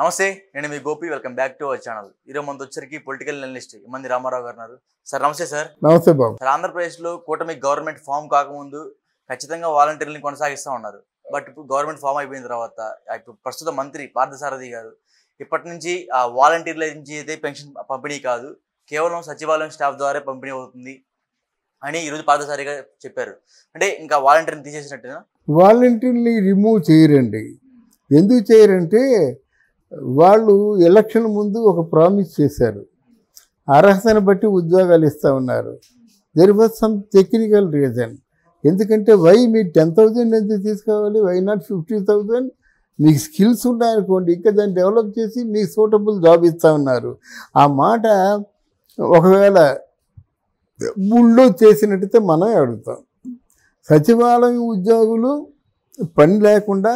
నమస్తే, నేను మీ Gopi. Welcome back to our channel. ఈరోజు మనతో వచ్చరికి పొలిటికల్ అనలిస్ట్ ఇమ్మంది రామారావు గారు ఉన్నారు. సార్ నమస్తే. సార్ నమస్తే బాబు. సార్, ఆంధ్రప్రదేశ్లో కూటమి గవర్నమెంట్ ఫామ్ కాకముందు ఖచ్చితంగా వాలంటీర్ని కొనసాగిస్తూ ఉన్నారు. బట్ ఇప్పుడు గవర్నమెంట్ ఫామ్ అయిపోయిన తర్వాత ఇప్పుడు ప్రస్తుత మంత్రి పార్థసారథి గారు ఇప్పటి నుంచి ఆ వాలంటీర్ల నుంచి అయితే పెన్షన్ పంపిణీ కాదు, కేవలం సచివాలయం స్టాఫ్ ద్వారా పంపిణీ అవుతుంది అని ఈరోజు పార్థసారథి గారు చెప్పారు. అంటే ఇంకా వాలంటీర్ని తీసేసినట్టుగా. వాలంటీర్ని రిమూవ్ చేయరండి. ఎందుకు చేయరంటే వాళ్ళు ఎలక్షన్ ముందు ఒక ప్రామిస్ చేశారు, అర్హతను బట్టి ఉద్యోగాలు ఇస్తూ ఉన్నారు. There was some technical reason. ఎందుకంటే మీరు 10,000 ఎందుకు తీసుకోవాలి, వై నాట్ 50,000? మీకు స్కిల్స్ ఉన్నాయనుకోండి, ఇంకా దాన్ని డెవలప్ చేసి మీకు సూటబుల్ జాబ్ ఇస్తూ ఉన్నారు. ఆ మాట ఒకవేళ ఊళ్ళో చేసినట్టయితే మనమే అడుగుతాం. సచివాలయం ఉద్యోగులు పని లేకుండా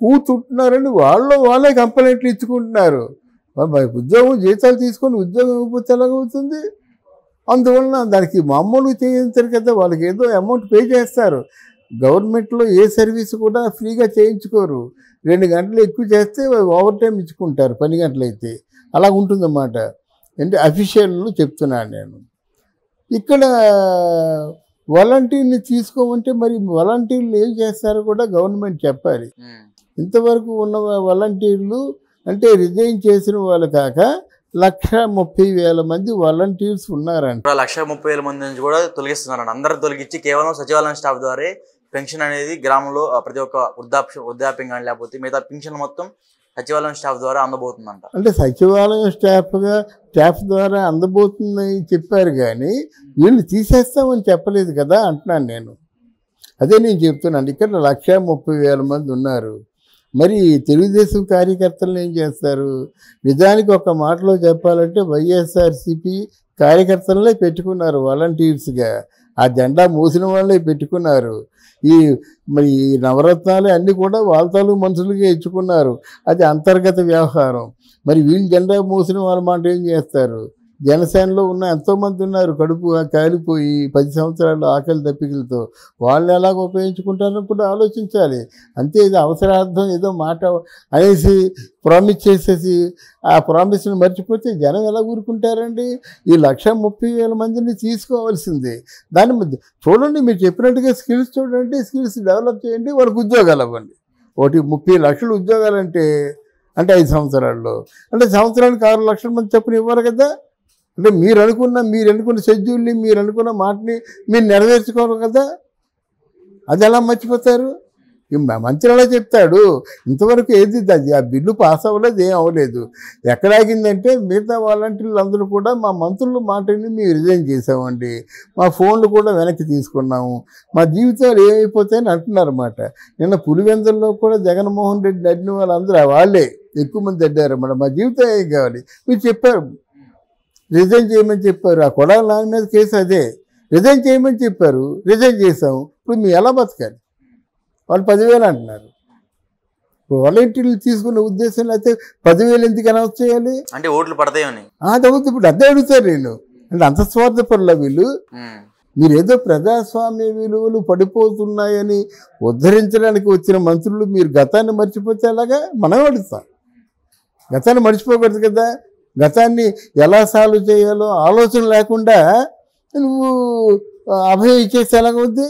కూర్చుంటున్నారని వాళ్ళే కంప్లైంట్లు ఇచ్చుకుంటున్నారు. ఉద్యోగం జీతాలు తీసుకొని ఉద్యోగం ఇవ్వకపోతే ఎలాగవుతుంది? అందువలన దానికి మామూలుగా చేయించారు కదా, వాళ్ళకి ఏదో అమౌంట్ పే చేస్తారు. గవర్నమెంట్లో ఏ సర్వీస్ కూడా ఫ్రీగా చేయించుకోరు. 2 గంటలు ఎక్కువ చేస్తే ఓవర్ టైం ఇచ్చుకుంటారు, 10 గంటలు అయితే. అలా ఉంటుందన్నమాట. అంటే అఫీషియల్లు చెప్తున్నాను నేను. ఇక్కడ వాలంటీర్ని తీసుకోమంటే మరి వాలంటీర్లు ఏం చేస్తారో కూడా గవర్నమెంట్ చెప్పాలి. ఇంతవరకు ఉన్న వాలంటీర్లు అంటే రిజైన్ చేసిన వాళ్ళు కాక 130,000 మంది వాలంటీర్స్ ఉన్నారంట. 130,000 మంది నుంచి కూడా తొలగిస్తున్నారంట. అందరూ తొలగించి కేవలం సచివాలయం స్టాఫ్ ద్వారా పెన్షన్ అనేది గ్రామంలో ప్రతి ఒక్క వృద్ధాప్యం కానీ లేకపోతే మిగతా పెన్షన్ మొత్తం సచివాలయం స్టాఫ్ ద్వారా అందబోతుందంట. అంటే సచివాలయం స్టాఫ్ ద్వారా అందబోతుందని చెప్పారు, కానీ వీళ్ళు తీసేస్తామని చెప్పలేదు కదా అంటున్నాను నేను. అదే నేను చెప్తున్నాను. ఇక్కడ 130,000 మంది ఉన్నారు. మరి తెలుగుదేశం కార్యకర్తలను ఏం చేస్తారు? నిజానికి ఒక మాటలో చెప్పాలంటే వైఎస్ఆర్సీపీ కార్యకర్తలనే పెట్టుకున్నారు వాలంటీర్స్గా. ఆ జెండా మోసిన వాళ్ళే పెట్టుకున్నారు. మరి ఈ నవరత్నాలు అన్నీ కూడా వాళ్ళ మనుషులుగా ఇచ్చుకున్నారు. అది అంతర్గత వ్యవహారం. మరి వీళ్ళు జెండా మోసిన వాళ్ళ మాట ఏం చేస్తారు? జనసేనలో ఉన్న ఎంతోమంది ఉన్నారు కడుపు కాలిపోయి 10 సంవత్సరాలు ఆకలి దప్పికలతో. వాళ్ళు ఎలాగ ఉపయోగించుకుంటారో కూడా ఆలోచించాలి. అంతే, ఇది అవసరార్థం ఏదో మాట అనేసి ప్రామిస్ చేసేసి ఆ ప్రామిస్ని మర్చిపోతే జనం ఎలా ఊరుకుంటారండి? ఈ 130,000 మందిని తీసుకోవాల్సిందే. దాని మధ్య చూడండి, మీరు చెప్పినట్టుగా స్కిల్స్ చూడండి, స్కిల్స్ డెవలప్ చేయండి, వాళ్ళకి ఉద్యోగాలు ఇవ్వండి. 30 లక్షల ఉద్యోగాలంటే 5 సంవత్సరాల్లో అంటే సంవత్సరానికి 6 లక్షల మంది చొప్పున ఇవ్వాలి కదా. అంటే మీరు అనుకున్న షెడ్యూల్ని, మీరు అనుకున్న మాటని మీరు నెరవేర్చుకోరు కదా. అది ఎలా మర్చిపోతారు? మంత్రి అలా చెప్తాడు. ఇంతవరకు ఏది ఆ బిల్లు పాస్ అవ్వలేదు, ఏం అవ్వలేదు. ఎక్కడ ఆగిందంటే మిగతా వాలంటీర్లు అందరూ కూడా మా మంత్రుల మాటని మేము రిజైన్ చేసామండి, మా ఫోన్లు కూడా వెనక్కి తీసుకున్నాము, మా జీవితాలు ఏమైపోతాయని అంటున్నారన్నమాట. నిన్న పులివెందుల్లో కూడా జగన్మోహన్ రెడ్డి అడిగిన వాళ్ళందరూ వాళ్ళే ఎక్కువ మంది అడ్డారన్నమాట. మా జీవితం ఏం కావాలి? మీరు చెప్పారు, రిజైన్ చేయమని చెప్పారు. ఆ కొడాల నాన్న మీద కేసు అదే, రిజైన్ చేయమని చెప్పారు, రిజైన్ చేసాము. ఇప్పుడు మీరు ఎలా బతకాలి? వాళ్ళు 10,000 అంటున్నారు. వాలంటీర్లు తీసుకున్న ఉద్దేశం అయితే 10,000 ఎందుకు అనౌన్స్ చేయాలి? అంటే ఓట్లు పడతాయని. అది అవుతుంది. ఇప్పుడు అదే అడుగుతారు నేను. అంటే అంత స్వార్థపరుల వీళ్ళు. మీరు ఏదో ప్రజాస్వామ్య విలువలు పడిపోతున్నాయని ఉద్ధరించడానికి వచ్చిన మంత్రులు మీరు గతాన్ని మర్చిపోతే ఎలాగా? మనం అడుగుతాం. గతాన్ని మర్చిపోకూడదు కదా. గతాన్ని ఎలా సాల్వ్ చేయాలో ఆలోచన లేకుండా నువ్వు అభయం ఇచ్చేస్తే ఎలాగవుద్ది?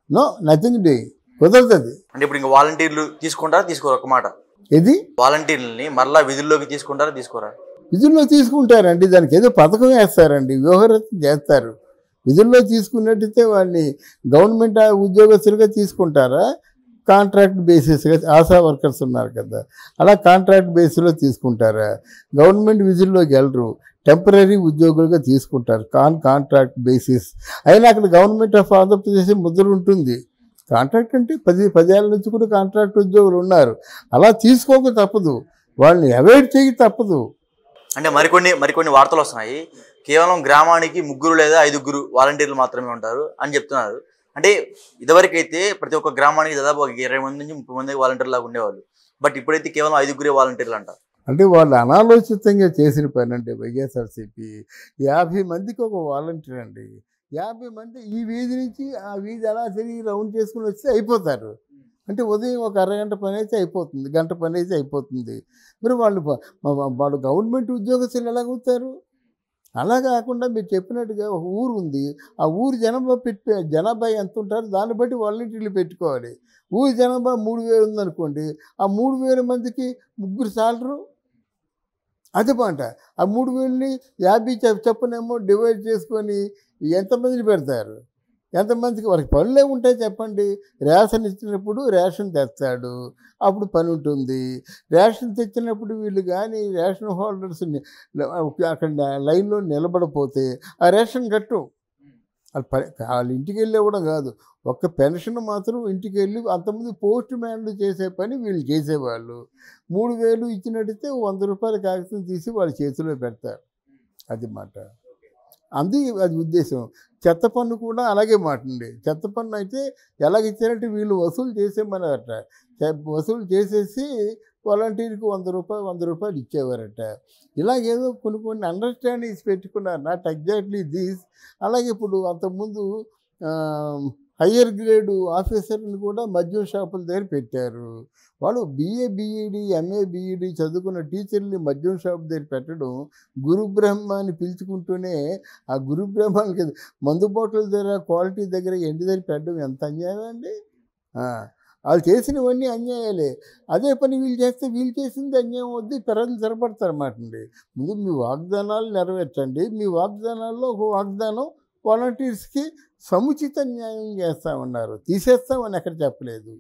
నో, నథింగ్ డే, కుదరదు. అంటే ఇప్పుడు ఇంకా వాలంటీర్లు తీసుకుంటారా తీసుకోరా? ఒక మాట, ఇది వాలంటీర్లని మరలా విధుల్లోకి తీసుకుంటారా తీసుకోరా? విధుల్లో తీసుకుంటారండి. దానికి ఏదో పథకం వేస్తారండి, వ్యూహరచన చేస్తారు. విధుల్లో తీసుకున్నట్టయితే వాళ్ళని గవర్నమెంట్ ఉద్యోగస్తులుగా తీసుకుంటారా, కాంట్రాక్ట్ బేసిస్గా? ఆశా వర్కర్స్ ఉన్నారు కదా, అలా కాంట్రాక్ట్ బేస్లో తీసుకుంటారా? గవర్నమెంట్ విధుల్లోకి వెళ్ళరు, టెంపరీ ఉద్యోగులుగా తీసుకుంటారు, కాంట్రాక్ట్ బేసిస్. అయినా అక్కడ గవర్నమెంట్ ఆఫ్ ఆంధ్రప్రదేశ్ ముద్ర ఉంటుంది. కాంట్రాక్ట్ అంటే 10 ఏళ్ళ నుంచి కూడా కాంట్రాక్ట్ ఉద్యోగులు ఉన్నారు. అలా తీసుకోక తప్పదు, వాళ్ళని అవాయిడ్ చేయ తప్పదు. అంటే మరికొన్ని వార్తలు వస్తున్నాయి, కేవలం గ్రామానికి 3 లేదా 5 వాలంటీర్లు మాత్రమే ఉంటారు అని చెప్తున్నారు. అంటే ఇదివరకైతే ప్రతి ఒక్క గ్రామానికి దాదాపు 20 మంది నుంచి 30 మంది వాలంటీర్ లాగా ఉండేవాళ్ళు. బట్ ఇప్పుడైతే కేవలం 5 వాలంటీర్లు అంట. అంటే వాళ్ళు అనాలోచితంగా చేసిన పని అండి. వైఎస్ఆర్సీపీ 50 మందికి ఒక వాలంటీర్ అండి. 50 మంది ఈ వీధి నుంచి ఆ వీధి అలా తిరిగి రౌండ్ చేసుకుని వస్తే అయిపోతారు. అంటే ఉదయం ఒక అరగంట పని అయితే అయిపోతుంది, గంట పని అయితే అయిపోతుంది. మరి వాళ్ళు గవర్నమెంట్ ఉద్యోగస్తులు ఎలాగవుతారు? అలా కాకుండా మీరు చెప్పినట్టుగా ఒక ఊరు ఉంది, ఆ ఊరు జనాభా ఎంత ఉంటారో దాన్ని బట్టి వాలంటీర్లు పెట్టుకోవాలి. ఊరి జనాభా 3000 ఉందనుకోండి, ఆ 3000 మందికి ముగ్గురు చాలరు. అదే మాట. ఆ 3000ని 50 చొప్పునేమో డివైడ్ చేసుకొని ఎంతమందిని పెడతారు? ఎంతమందికి వాళ్ళకి పనులే ఉంటాయి చెప్పండి. రేషన్ ఇచ్చినప్పుడు రేషన్ తెస్తాడు, అప్పుడు పని ఉంటుంది. రేషన్ తెచ్చినప్పుడు వీళ్ళు కానీ రేషన్ హోల్డర్స్ని అక్కడ లైన్లో నిలబడిపోతే ఆ రేషన్ కట్టు. వాళ్ళ ఇంటికి వెళ్ళి ఇవ్వడం కాదు, ఒక్క పెన్షన్ మాత్రం ఇంటికి వెళ్ళి. అంతమంది పోస్ట్ మ్యాన్లు చేసే పని వీళ్ళు చేసేవాళ్ళు. 3000 ఇచ్చినట్టయితే 100 రూపాయల కాగితం తీసి వాళ్ళ చేతిలో పెడతారు. అది మాట. అది ఉద్దేశం. చెత్త పన్ను కూడా అలాగే మాటండి. చెత్త పన్ను అయితే ఎలాగిచ్చారంటే వీళ్ళు వసూలు చేసేమన్నారట. వసూలు చేసేసి వాలంటీర్కి 100 రూపాయలు ఇచ్చేవారట. ఇలాగేదో కొన్ని అండర్స్టాండింగ్స్ పెట్టుకున్నారు. Not exactly these. అలాగే ఇప్పుడు అంతకుముందు హయ్యర్ గ్రేడు ఆఫీసర్ని కూడా మద్యం షాపుల దగ్గర పెట్టారు. వాళ్ళు BA BEd MA BEd చదువుకున్న టీచర్ని మద్యం షాప్ దగ్గర పెట్టడం, గురుబ్రహ్మ అని పిలుచుకుంటూనే ఆ గురుబ్రహ్మకి మందు బాటిల్ దగ్గర క్వాలిటీ దగ్గర ఎండి దగ్గర పెట్టడం ఎంత అన్యాయం అండి. వాళ్ళు చేసినవన్నీ అన్యాయాలే. అదే పని వీళ్ళు చేస్తే వీళ్ళు చేసింది అన్యాయం వద్దు, ప్రజలు సరిపడతారన్నమాట అండి. ముందు మీ వాగ్దానాలు నెరవేర్చండి. మీ వాగ్దానాల్లో ఒక వాగ్దానం వాలంటీర్స్కి సముచిత న్యాయం చేస్తామన్నారు, తీసేస్తామని ఎక్కడ చెప్పలేదు.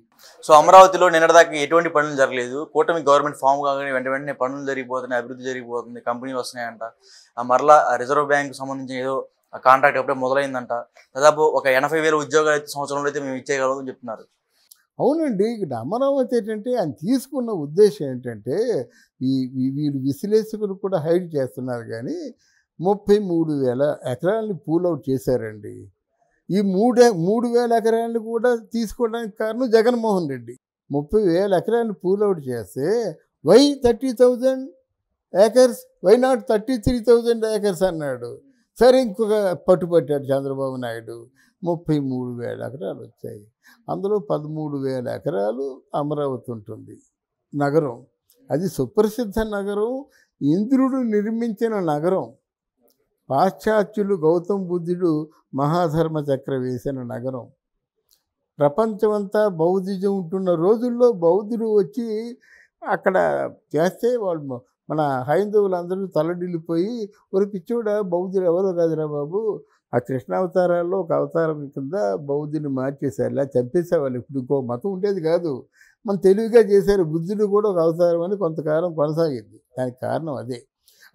సో అమరావతిలో నిన్నటిదాకా ఎటువంటి పనులు జరగలేదు. కూటమి గవర్నమెంట్ ఫామ్ కాగానే వెంటనే పనులు జరిగిపోతున్నాయి, అభివృద్ధి జరిగిపోతుంది, కంపెనీలు వస్తున్నాయంట. మరలా రిజర్వ్ బ్యాంకు సంబంధించిన ఏదో కాంట్రాక్ట్ ఎప్పుడే మొదలైందంట. దాదాపు ఒక 80,000 ఉద్యోగాలు అయితే సంవత్సరంలో అయితే మేము ఇచ్చేయగలమని చెప్తున్నారు. అవునండి. ఇక్కడ అమరావతి ఏంటంటే ఆయన తీసుకున్న ఉద్దేశం ఏంటంటే వీళ్ళు విశ్లేషకులు కూడా హైడ్ చేస్తున్నారు కానీ 33,000 ఎకరాలని పూల్అవుట్ చేశారండి. ఈ 3,000 ఎకరాలను కూడా తీసుకోవడానికి కారణం జగన్మోహన్ రెడ్డి. 30,000 ఎకరాలను పూల్అవుట్ చేస్తే why 30,000 acres, why not 33,000 acres అన్నాడు. సరే ఇంకొక పట్టుపట్టాడు చంద్రబాబు నాయుడు. 33,000 ఎకరాలు వచ్చాయి. అందులో 13,000 ఎకరాలు అమరావతి ఉంటుంది నగరం. అది సుప్రసిద్ధ నగరం, ఇంద్రుడు నిర్మించిన నగరం. పాశ్చాత్యులు గౌతమ్ బుద్ధుడు మహాధర్మ చక్ర వేసిన నగరం. ప్రపంచమంతా బౌద్ధిజం ఉంటున్న రోజుల్లో బౌద్ధుడు వచ్చి అక్కడ చేస్తే వాళ్ళు మన హైందవులందరూ తలడిల్లిపోయి, ఒక పిచ్చోడ బౌద్ధుడు ఎవరో కాదురా బాబు, ఆ కృష్ణావతారాల్లో ఒక అవతారం కింద బౌద్ధుని మార్చేశారు, ఇలా చంపేసేవాళ్ళు. ఇప్పుడు ఇంకో మతం ఉండేది కాదు, మన తెలివిగా చేశారు. బుద్ధుడు కూడా ఒక అవతారం అని కొంతకాలం కొనసాగింది. దానికి కారణం అదే.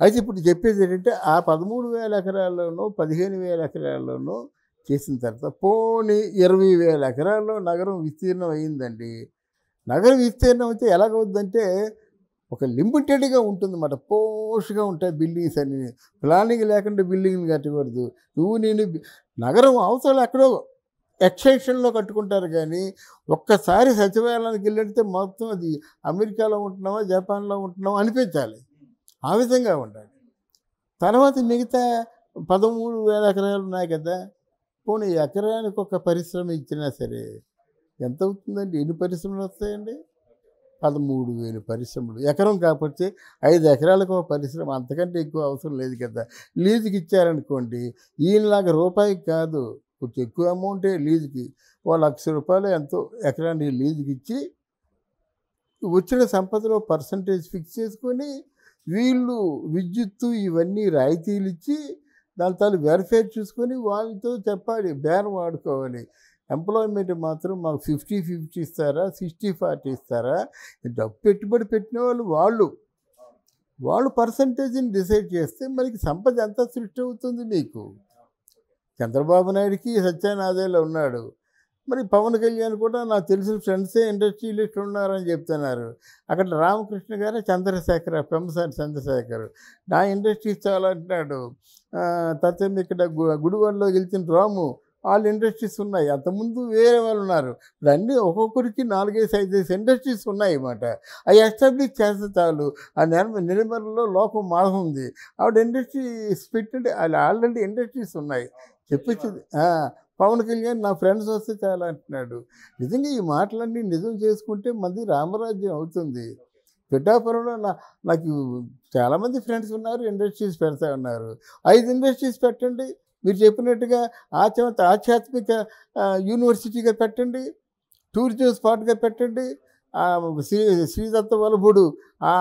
అయితే ఇప్పుడు చెప్పేది ఏంటంటే ఆ 13,000 ఎకరాల్లోనూ 15,000 ఎకరాల్లోనూ చేసిన తర్వాత పోనీ 20,000 ఎకరాల్లో నగరం విస్తీర్ణం అయ్యిందండి. నగరం విస్తీర్ణం అయితే ఎలాగవుద్దంటే ఒక లిమిటెడ్గా ఉంటుందన్నమాట. పోష్గా ఉంటాయి బిల్డింగ్స్ అన్ని. ప్లానింగ్ లేకుండా బిల్డింగ్లు కట్టకూడదు. నేను నగరం అవసరం ఎక్కడో ఎక్స్టెన్షన్లో కట్టుకుంటారు కానీ ఒక్కసారి సచివాలయానికి వెళ్ళితే మొత్తం అది అమెరికాలో ఉంటున్నామా జపాన్లో ఉంటున్నామా అనిపించాలి. ఆ విధంగా ఉండాలి. తర్వాత మిగతా 13,000 ఎకరాలు ఉన్నాయి కదా, పోనీ ఎకరానికి ఒక పరిశ్రమ ఇచ్చినా సరే ఎంత అవుతుందండి? ఎన్ని పరిశ్రమలు వస్తాయండి? 13,000 పరిశ్రమలు. ఎకరం కాకపోతే 5 ఎకరాలకు ఒక పరిశ్రమ, అంతకంటే ఎక్కువ అవసరం లేదు కదా. లీజుకి ఇచ్చారనుకోండి, ఈయనలాగా రూపాయికి కాదు, కొంచెం ఎక్కువ అమౌంటే లీజుకి. ₹1,00,000 ఎంతో ఎకరానికి లీజుకి ఇచ్చి వచ్చిన సంపదలో పర్సంటేజ్ ఫిక్స్ చేసుకొని వీళ్ళు విద్యుత్తు ఇవన్నీ రాయితీలు ఇచ్చి దాని తాను వెరిఫై చూసుకొని వాళ్ళతో చెప్పాలి, బేరం వాడుకోవాలి. ఎంప్లాయ్మెంట్ మాత్రం మాకు 50-50 ఇస్తారా, 60-40 ఇస్తారా? డబ్బు పెట్టుబడి పెట్టిన వాళ్ళు పర్సంటేజ్ని డిసైడ్ చేస్తే మనకి సంపద ఎంత సృష్టి అవుతుంది మీకు. చంద్రబాబు నాయుడికి సత్యానాదేలో ఉన్నాడు. మరి పవన్ కళ్యాణ్ కూడా నాకు తెలిసిన ఫ్రెండ్సే ఇండస్ట్రియలిస్ట్ ఉన్నారని చెప్తున్నారు. అక్కడ రామకృష్ణ గారు చంద్రశేఖర్, పెంపసాని చంద్రశేఖర్ నా ఇండస్ట్రీస్ చాలా అంటున్నాడు. తర్వాత ఇక్కడ గుడివాడలో గెలిచిన రాము, వాళ్ళ ఇండస్ట్రీస్ ఉన్నాయి. అంతకుముందు వేరే వాళ్ళు ఉన్నారు. ఇప్పుడు అన్నీ ఒక్కొక్కరికి 4-5 ఇండస్ట్రీస్ ఉన్నాయి అన్నమాట. అవి ఎస్టాబ్లిష్ చేస్తే చాలు. ఆ నిర్మలలో లోకం మాధం ఉంది, ఆవిడ ఇండస్ట్రీస్ పెట్టండి. వాళ్ళు ఆల్రెడీ ఇండస్ట్రీస్ ఉన్నాయి. చెప్పించింది పవన్ కళ్యాణ్ నా ఫ్రెండ్స్ వస్తే చాలా అంటున్నాడు. నిజంగా ఈ మాటలన్నీ నిజం చేసుకుంటే మంది రామరాజ్యం అవుతుంది. పిఠాపురంలో నాకు చాలామంది ఫ్రెండ్స్ ఉన్నారు, ఇండస్ట్రీస్ పెడతా ఉన్నారు. 5 ఇండస్ట్రీస్ పెట్టండి, మీరు చెప్పినట్టుగా ఆధ్యాత్మిక యూనివర్సిటీగా పెట్టండి, టూరిజం స్పాట్గా పెట్టండి, శ్రీదత్త వల్లభుడు ఆ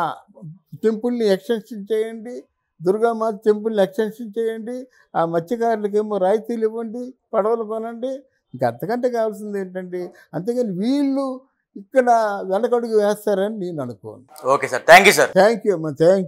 టెంపుల్ని ఎక్స్టెన్షన్ చేయండి, దుర్గామాత టెంపుల్ని ఎక్స్టెన్షన్ చేయండి, ఆ మత్స్యకారులకేమో రాయితీలు ఇవ్వండి, పడవలు కొనండి. ఇంక అంతకంటే కావాల్సింది ఏంటండి? అంతేగాని వీళ్ళు ఇక్కడ వెనకడుగు వేస్తారని నేను అనుకోను. Okay sir, thank you sir. Thank you అమ్మా, థ్యాంక్